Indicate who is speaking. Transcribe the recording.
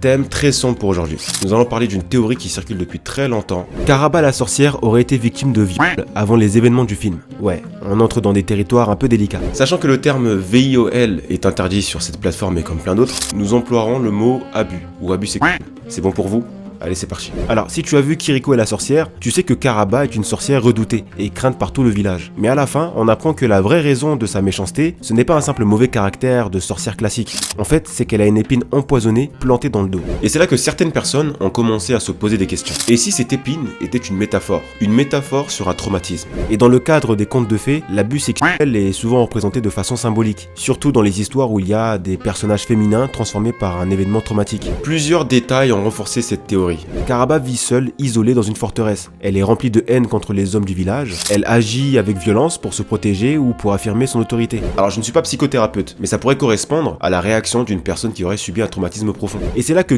Speaker 1: Thème très sombre pour aujourd'hui. Nous allons parler d'une théorie qui circule depuis très longtemps. Karaba la sorcière aurait été victime de viol avant les événements du film. Ouais, on entre dans des territoires un peu délicats. Sachant que le terme VIOL est interdit sur cette plateforme et comme plein d'autres, nous emploierons le mot abus, ou abus sexuel. C'est bon pour vous ? Allez, c'est parti. Alors, si tu as vu Kiriko et la sorcière, tu sais que Karaba est une sorcière redoutée et crainte par tout le village. Mais à la fin, on apprend que la vraie raison de sa méchanceté, ce n'est pas un simple mauvais caractère de sorcière classique. En fait, c'est qu'elle a une épine empoisonnée plantée dans le dos. Et c'est là que certaines personnes ont commencé à se poser des questions. Et si cette épine était une métaphore sur un traumatisme? Et dans le cadre des contes de fées, l'abus sexuel est souvent représenté de façon symbolique, surtout dans les histoires où il y a des personnages féminins transformés par un événement traumatique. Plusieurs détails ont renforcé cette théorie. Karaba vit seule, isolée dans une forteresse. Elle est remplie de haine contre les hommes du village. Elle agit avec violence pour se protéger ou pour affirmer son autorité. Alors je ne suis pas psychothérapeute, mais ça pourrait correspondre à la réaction d'une personne qui aurait subi un traumatisme profond. Et c'est là que